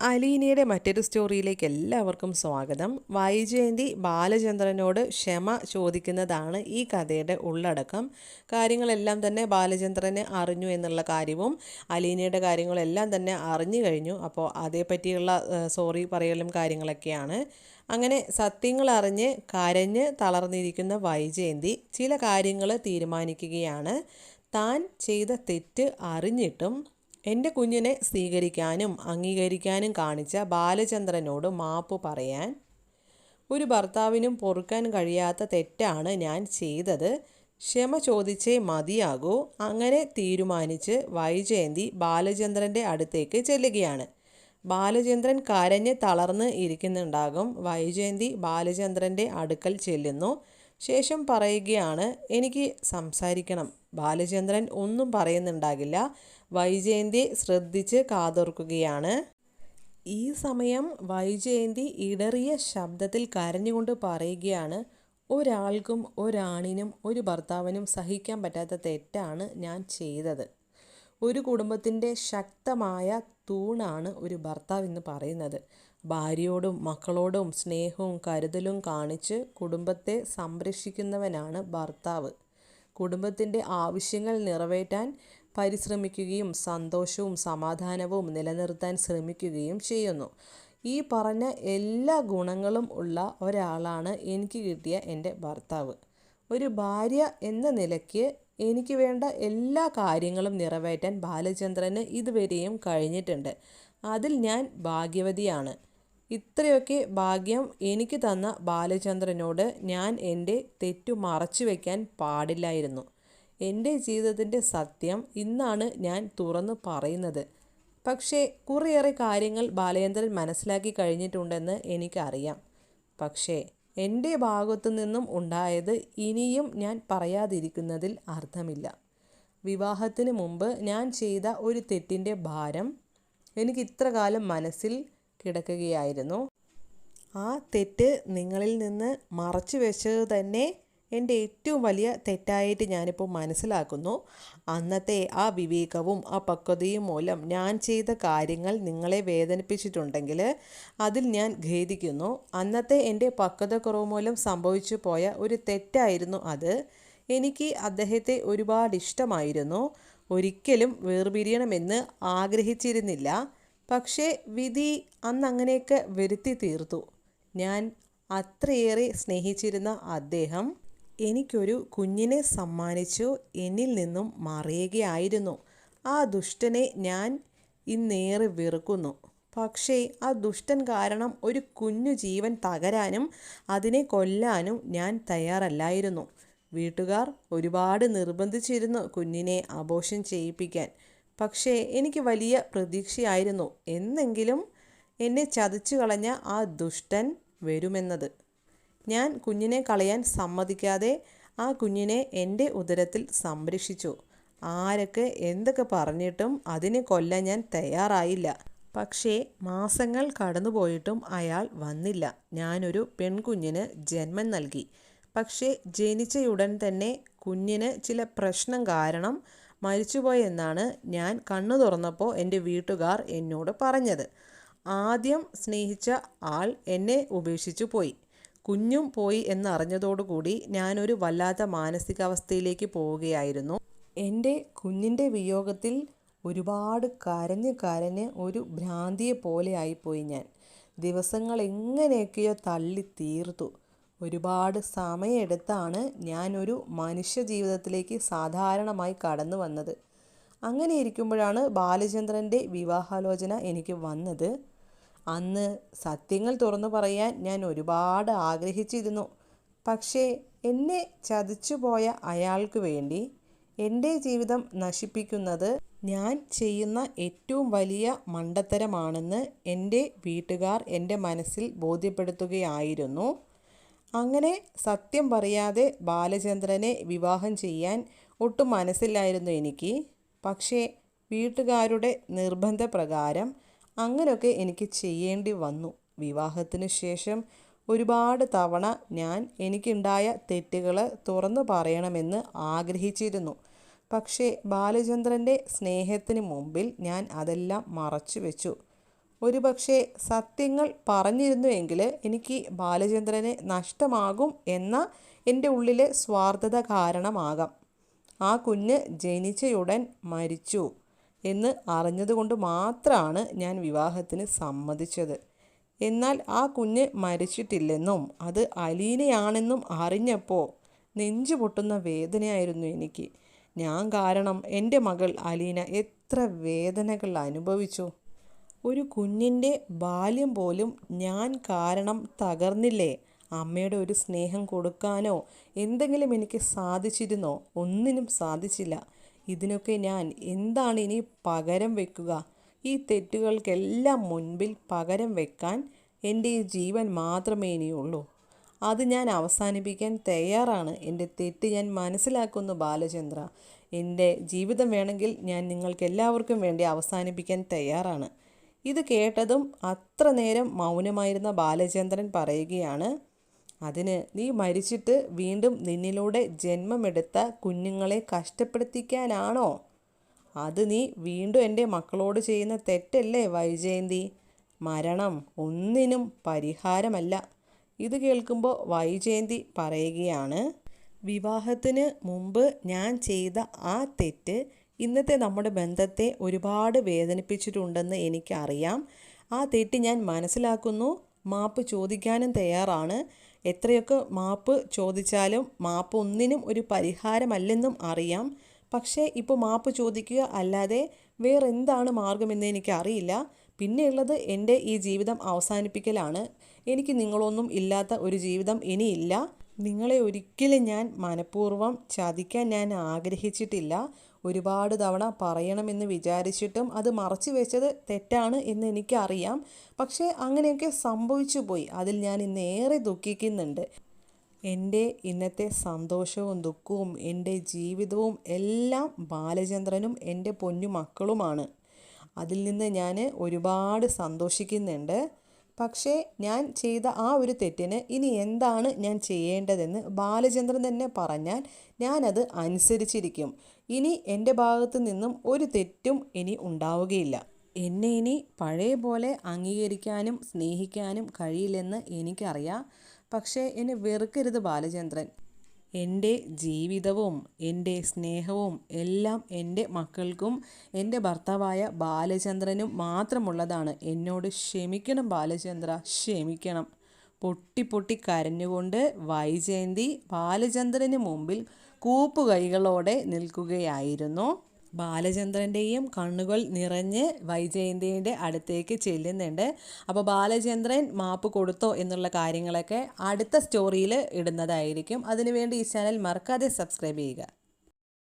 അലീനയുടെ മറ്റൊരു സ്റ്റോറിയിലേക്ക് എല്ലാവർക്കും സ്വാഗതം. വൈജയന്തി ബാലചന്ദ്രനോട് ക്ഷമ ചോദിക്കുന്നതാണ് ഈ കഥയുടെ ഉള്ളടക്കം. കാര്യങ്ങളെല്ലാം തന്നെ ബാലചന്ദ്രന് അറിഞ്ഞു എന്നുള്ള കാര്യവും അലീനയുടെ കാര്യങ്ങളെല്ലാം തന്നെ അറിഞ്ഞു കഴിഞ്ഞു. അപ്പോൾ അതേപ്പറ്റിയുള്ള സോറി പറയലും കാര്യങ്ങളൊക്കെയാണ്. അങ്ങനെ സത്യങ്ങൾ അറിഞ്ഞ് കരഞ്ഞ് തളർന്നിരിക്കുന്ന വൈജയന്തി ചില കാര്യങ്ങൾ തീരുമാനിക്കുകയാണ്. താൻ ചെയ്ത തെറ്റ് അറിഞ്ഞിട്ടും എൻ്റെ കുഞ്ഞിനെ സ്വീകരിക്കാനും അംഗീകരിക്കാനും കാണിച്ച ബാലചന്ദ്രനോട് മാപ്പ് പറയാൻ. ഒരു ഭർത്താവിനും പൊറുക്കാൻ കഴിയാത്ത തെറ്റാണ് ഞാൻ ചെയ്തത്, ക്ഷമ ചോദിച്ചേ മതിയാകൂ. അങ്ങനെ തീരുമാനിച്ച് വൈജയന്തി ബാലചന്ദ്രൻ്റെ അടുത്തേക്ക് ചെല്ലുകയാണ്. ബാലചന്ദ്രൻ കരഞ്ഞ് തളർന്ന് ഇരിക്കുന്നുണ്ടാകും. വൈജയന്തി ബാലചന്ദ്രൻ്റെ അടുക്കൽ ചെല്ലുന്നു. ശേഷം പറയുകയാണ്, എനിക്ക് സംസാരിക്കണം. ബാലചന്ദ്രൻ ഒന്നും പറയുന്നുണ്ടാകില്ല. വൈജയന്തി ശ്രദ്ധിച്ച് കാതോർക്കുകയാണ്. ഈ സമയം വൈജയന്തി ഇടറിയ ശബ്ദത്തിൽ കരഞ്ഞുകൊണ്ട് പറയുകയാണ്, ഒരാൾക്കും ഒരാണിനും ഒരു ഭർത്താവിനും സഹിക്കാൻ പറ്റാത്ത തെറ്റാണ് ഞാൻ ചെയ്തത്. ഒരു കുടുംബത്തിൻ്റെ ശക്തമായ തൂണാണ് ഒരു ഭർത്താവ് എന്ന് പറയുന്നത്. ഭാര്യയോടും മക്കളോടും സ്നേഹവും കരുതലും കാണിച്ച് കുടുംബത്തെ സംരക്ഷിക്കുന്നവനാണ് ഭർത്താവ്. കുടുംബത്തിൻ്റെ ആവശ്യങ്ങൾ നിറവേറ്റാൻ പരിശ്രമിക്കുകയും സന്തോഷവും സമാധാനവും നിലനിർത്താൻ ശ്രമിക്കുകയും ചെയ്യുന്നു. ഈ പറഞ്ഞ എല്ലാ ഗുണങ്ങളും ഉള്ള ഒരാളാണ് എനിക്ക് കിട്ടിയ എൻ്റെ ഭർത്താവ്. ഒരു ഭാര്യ എന്ന നിലയ്ക്ക് എനിക്ക് വേണ്ട എല്ലാ കാര്യങ്ങളും നിറവേറ്റാൻ ബാലചന്ദ്രന് ഇതുവരെയും കഴിഞ്ഞിട്ടുണ്ട്. അതിൽ ഞാൻ ഭാഗ്യവതിയാണ്. ഇത്രയൊക്കെ ഭാഗ്യം എനിക്ക് തന്ന ബാലചന്ദ്രനോട് ഞാൻ എൻ്റെ തെറ്റു മറച്ചു വയ്ക്കാൻ പാടില്ലായിരുന്നു. എൻ്റെ ജീവിതത്തിൻ്റെ സത്യം ഇന്നാണ് ഞാൻ തുറന്നു പറയുന്നത്. പക്ഷേ കുറേയേറെ കാര്യങ്ങൾ ബാലചന്ദ്രൻ മനസ്സിലാക്കി കഴിഞ്ഞിട്ടുണ്ടെന്ന് എനിക്കറിയാം. പക്ഷേ എൻ്റെ ഭാഗത്തു നിന്നും ഉണ്ടായത് ഇനിയും ഞാൻ പറയാതിരിക്കുന്നതിൽ അർത്ഥമില്ല. വിവാഹത്തിന് മുമ്പ് ഞാൻ ചെയ്ത ഒരു തെറ്റിൻ്റെ ഭാരം എനിക്ക് ഇത്ര കാലം മനസ്സിൽ കിടക്കുകയായിരുന്നു. ആ തെറ്റ് നിങ്ങളിൽ നിന്ന് മറച്ചു വെച്ചത് തന്നെ എൻ്റെ ഏറ്റവും വലിയ തെറ്റായിട്ട് ഞാനിപ്പോൾ മനസ്സിലാക്കുന്നു. അന്നത്തെ ആ വിവേകവും ആ പക്വതയും മൂലം ഞാൻ ചെയ്ത കാര്യങ്ങൾ നിങ്ങളെ വേദനിപ്പിച്ചിട്ടുണ്ടെങ്കിൽ അതിൽ ഞാൻ ഖേദിക്കുന്നു. അന്നത്തെ എൻ്റെ പക്വതക്കുറവ് മൂലം സംഭവിച്ചു പോയ ഒരു തെറ്റായിരുന്നു അത്. എനിക്ക് അദ്ദേഹത്തെ ഒരുപാട് ഇഷ്ടമായിരുന്നു. ഒരിക്കലും വേർപിരിയണമെന്ന് ആഗ്രഹിച്ചിരുന്നില്ല. പക്ഷേ വിധി അന്ന് അങ്ങനെയൊക്കെ വരുത്തി തീർത്തു. ഞാൻ അത്രയേറെ സ്നേഹിച്ചിരുന്ന അദ്ദേഹം എനിക്കൊരു കുഞ്ഞിനെ സമ്മാനിച്ചു എന്നിൽ നിന്നും മറയുകയായിരുന്നു. ആ ദുഷ്ടനെ ഞാൻ ഇന്നേറെ വെറുക്കുന്നു. പക്ഷേ ആ ദുഷ്ടൻ കാരണം ഒരു കുഞ്ഞു ജീവൻ തകരാനും അതിനെ കൊല്ലാനും ഞാൻ തയ്യാറല്ലായിരുന്നു. വീട്ടുകാർ ഒരുപാട് നിർബന്ധിച്ചിരുന്നു കുഞ്ഞിനെ അബോർഷൻ ചെയ്യിപ്പിക്കാൻ. പക്ഷേ എനിക്ക് വലിയ പ്രതീക്ഷയായിരുന്നു എന്നെങ്കിലും എന്നെ ചതിച്ചു കളഞ്ഞ ആ ദുഷ്ടൻ വരുമെന്നത്. ഞാൻ കുഞ്ഞിനെ കളയാൻ സമ്മതിക്കാതെ ആ കുഞ്ഞിനെ എൻ്റെ ഉദരത്തിൽ സംരക്ഷിച്ചു. ആരൊക്കെ എന്തൊക്കെ പറഞ്ഞിട്ടും അതിനെ കൊല്ലാൻ ഞാൻ തയ്യാറായില്ല. പക്ഷേ മാസങ്ങൾ കടന്നുപോയിട്ടും അയാൾ വന്നില്ല. ഞാനൊരു പെൺകുഞ്ഞിന് ജന്മം നൽകി. പക്ഷേ ജനിച്ചയുടൻ തന്നെ കുഞ്ഞിന് ചില പ്രശ്നം കാരണം മരിച്ചുപോയെന്നാണ് ഞാൻ കണ്ണു തുറന്നപ്പോൾ എൻ്റെ വീട്ടുകാർ എന്നോട് പറഞ്ഞത്. ആദ്യം സ്നേഹിച്ച ആൾ എന്നെ ഉപേക്ഷിച്ചു പോയി. കുഞ്ഞും പോയി എന്നറിഞ്ഞതോടുകൂടി ഞാനൊരു വല്ലാത്ത മാനസികാവസ്ഥയിലേക്ക് പോവുകയായിരുന്നു. എൻ്റെ കുഞ്ഞിൻ്റെ വിയോഗത്തിൽ ഒരുപാട് കരഞ്ഞ് ഒരു ഭ്രാന്തിയെ പോലെ ആയിപ്പോയി ഞാൻ. ദിവസങ്ങൾ എങ്ങനെയൊക്കെയോ തള്ളി തീർത്തു. ഒരുപാട് സമയമെടുത്താണ് ഞാനൊരു മനുഷ്യ ജീവിതത്തിലേക്ക് സാധാരണമായി കടന്നു വന്നത്. അങ്ങനെ ഇരിക്കുമ്പോഴാണ് ബാലചന്ദ്രൻ്റെ വിവാഹാലോചന എനിക്ക് വന്നത്. അന്ന് സത്യങ്ങൾ തുറന്നു പറയാൻ ഞാൻ ഒരുപാട് ആഗ്രഹിച്ചിരുന്നു. പക്ഷേ എന്നെ ചതിച്ചു പോയ അയാൾക്ക് വേണ്ടി എൻ്റെ ജീവിതം നശിപ്പിക്കുന്നത് ഞാൻ ചെയ്യുന്ന ഏറ്റവും വലിയ മണ്ടത്തരമാണെന്ന് എൻ്റെ വീട്ടുകാർ എൻ്റെ മനസ്സിൽ ബോധ്യപ്പെടുത്തുകയായിരുന്നു. അങ്ങനെ സത്യം പറയാതെ ബാലചന്ദ്രനെ വിവാഹം ചെയ്യാൻ ഒട്ടും മനസ്സില്ലായിരുന്നു എനിക്ക്. പക്ഷേ വീട്ടുകാരുടെ നിർബന്ധപ്രകാരം അങ്ങനെയൊക്കെ എനിക്ക് ചെയ്യേണ്ടി വന്നു. വിവാഹത്തിന് ശേഷം ഒരുപാട് തവണ ഞാൻ എനിക്കുണ്ടായ തെറ്റുകൾ തുറന്നു പറയണമെന്ന് ആഗ്രഹിച്ചിരുന്നു. പക്ഷേ ബാലചന്ദ്രൻ്റെ സ്നേഹത്തിന് മുമ്പിൽ ഞാൻ അതെല്ലാം മറച്ചു വെച്ചു. ഒരുപക്ഷെ സത്യങ്ങൾ പറഞ്ഞിരുന്നുവെങ്കിൽ എനിക്ക് ബാലചന്ദ്രനെ നഷ്ടമാകും എന്ന എൻ്റെ ഉള്ളിലെ സ്വാർത്ഥത കാരണമാകാം. ആ കുഞ്ഞ് ജനിച്ചയുടൻ മരിച്ചു എന്ന് അറിഞ്ഞതുകൊണ്ട് മാത്രമാണ് ഞാൻ വിവാഹത്തിന് സമ്മതിച്ചത്. എന്നാൽ ആ കുഞ്ഞ് മരിച്ചിട്ടില്ലെന്നും അത് അലീനയാണെന്നും അറിഞ്ഞപ്പോൾ നെഞ്ചു പൊട്ടുന്ന വേദനയായിരുന്നു എനിക്ക്. ഞാൻ കാരണം എൻ്റെ മകൾ അലീന എത്ര വേദനകൾ അനുഭവിച്ചു. ഒരു കുഞ്ഞിൻ്റെ ബാല്യം പോലും ഞാൻ കാരണം തകർന്നില്ലേ? അമ്മയുടെ ഒരു സ്നേഹം കൊടുക്കാനോ എന്തെങ്കിലും എനിക്ക് സാധിച്ചിരുന്നോ? ഒന്നിനും സാധിച്ചില്ല. ഇതിനൊക്കെ ഞാൻ എന്താണ് ഇനി പകരം വെക്കുക? ഈ തെറ്റുകൾക്കെല്ലാം മുൻപിൽ പകരം വെക്കാൻ എൻ്റെ ഈ ജീവൻ മാത്രമേ ഇനിയുള്ളൂ. അത് ഞാൻ അവസാനിപ്പിക്കാൻ തയ്യാറാണ്. എൻ്റെ തെറ്റ് ഞാൻ മനസ്സിലാക്കുന്നു ബാലചന്ദ്ര. എൻ്റെ ജീവിതം വേണമെങ്കിൽ ഞാൻ നിങ്ങൾക്ക് എല്ലാവർക്കും വേണ്ടി അവസാനിപ്പിക്കാൻ തയ്യാറാണ്. ഇത് കേട്ടതും അത്ര നേരം മൗനമായിരുന്ന ബാലചന്ദ്രൻ പറയുകയാണ്, അതിന് നീ മരിച്ചിട്ട് വീണ്ടും നിന്നിലൂടെ ജന്മമെടുത്ത കുഞ്ഞുങ്ങളെ കഷ്ടപ്പെടുത്തിക്കാനാണോ? അത് നീ വീണ്ടും എൻ്റെ മക്കളോട് ചെയ്യുന്ന തെറ്റല്ലേ വൈജയന്തി? മരണം ഒന്നിനും പരിഹാരമല്ല. ഇത് കേൾക്കുമ്പോൾ വൈജയന്തി പറയുകയാണ്, വിവാഹത്തിന് മുമ്പ് ഞാൻ ചെയ്ത ആ തെറ്റ് ഇന്നത്തെ നമ്മുടെ ബന്ധത്തെ ഒരുപാട് വേദനിപ്പിച്ചിട്ടുണ്ടെന്ന് എനിക്കറിയാം. ആ തെറ്റ് ഞാൻ മനസ്സിലാക്കുന്നു. മാപ്പ് ചോദിക്കാനും തയ്യാറാണ്. എത്രയൊക്കെ മാപ്പ് ചോദിച്ചാലും മാപ്പ് ഒന്നിനും ഒരു പരിഹാരമല്ലെന്നും അറിയാം. പക്ഷേ ഇപ്പോൾ മാപ്പ് ചോദിക്കുക അല്ലാതെ വേറെ എന്താണ് മാർഗമെന്ന് എനിക്കറിയില്ല. പിന്നെയുള്ളത് എൻ്റെ ഈ ജീവിതം അവസാനിപ്പിക്കലാണ്. എനിക്ക് നിങ്ങളൊന്നും ഇല്ലാത്ത ഒരു ജീവിതം ഇനിയില്ല. നിങ്ങളെ ഒരിക്കലും ഞാൻ മനഃപൂർവ്വം ചതിക്കാൻ ഞാൻ ആഗ്രഹിച്ചിട്ടില്ല. ഒരുപാട് തവണ പറയണമെന്ന് വിചാരിച്ചിട്ടും അത് മറച്ചു വെച്ചത് തെറ്റാണ് എന്ന് എനിക്കറിയാം. പക്ഷേ അങ്ങനെയൊക്കെ സംഭവിച്ചു പോയി. അതിൽ ഞാൻ ഇന്നേറെ ദുഃഖിക്കുന്നുണ്ട്. എൻ്റെ ഇന്നത്തെ സന്തോഷവും ദുഃഖവും എൻ്റെ ജീവിതവും എല്ലാം ബാലചന്ദ്രനും എൻ്റെ പൊന്നു മക്കളുമാണ്. അതിൽ നിന്ന് ഞാൻ ഒരുപാട് സന്തോഷിക്കുന്നുണ്ട്. പക്ഷേ ഞാൻ ചെയ്ത ആ ഒരു തെറ്റിന് ഇനി എന്താണ് ഞാൻ ചെയ്യേണ്ടതെന്ന് ബാലചന്ദ്രൻ തന്നെ പറഞ്ഞാൽ ഞാനത് അനുസരിച്ചിരിക്കും. ഇനി എൻ്റെ ഭാഗത്തു നിന്നും ഒരു തെറ്റും ഇനി ഉണ്ടാവുകയില്ല. എന്നെ ഇനി പഴയ പോലെ അംഗീകരിക്കാനും സ്നേഹിക്കാനും കഴിയില്ലെന്ന് എനിക്കറിയാം. പക്ഷേ എന്നെ വെറുക്കരുത് ബാലചന്ദ്രൻ. എൻ്റെ ജീവിതവും എൻ്റെ സ്നേഹവും എല്ലാം എൻ്റെ മക്കൾക്കും എൻ്റെ ഭർത്താവായ ബാലചന്ദ്രനും മാത്രമുള്ളതാണ്. എന്നോട് ക്ഷമിക്കണം ബാലചന്ദ്ര, ക്ഷമിക്കണം. പൊട്ടി പൊട്ടി കരഞ്ഞുകൊണ്ട് വൈജയന്തി ബാലചന്ദ്രന് മുമ്പിൽ കൂപ്പുകൈകളോടെ നിൽക്കുകയായിരുന്നു. ബാലചന്ദ്രൻ്റെയും കണ്ണുകൾ നിറഞ്ഞ് വൈജയന്തിയുടെ അടുത്തേക്ക് ചെല്ലുന്നുണ്ട്. അപ്പോൾ ബാലചന്ദ്രൻ മാപ്പ് കൊടുത്തോ എന്നുള്ള കാര്യങ്ങളൊക്കെ അടുത്ത സ്റ്റോറിയിൽ ഇടുന്നതായിരിക്കും. അതിനുവേണ്ടി ഈ ചാനൽ മറക്കാതെ സബ്സ്ക്രൈബ് ചെയ്യുക.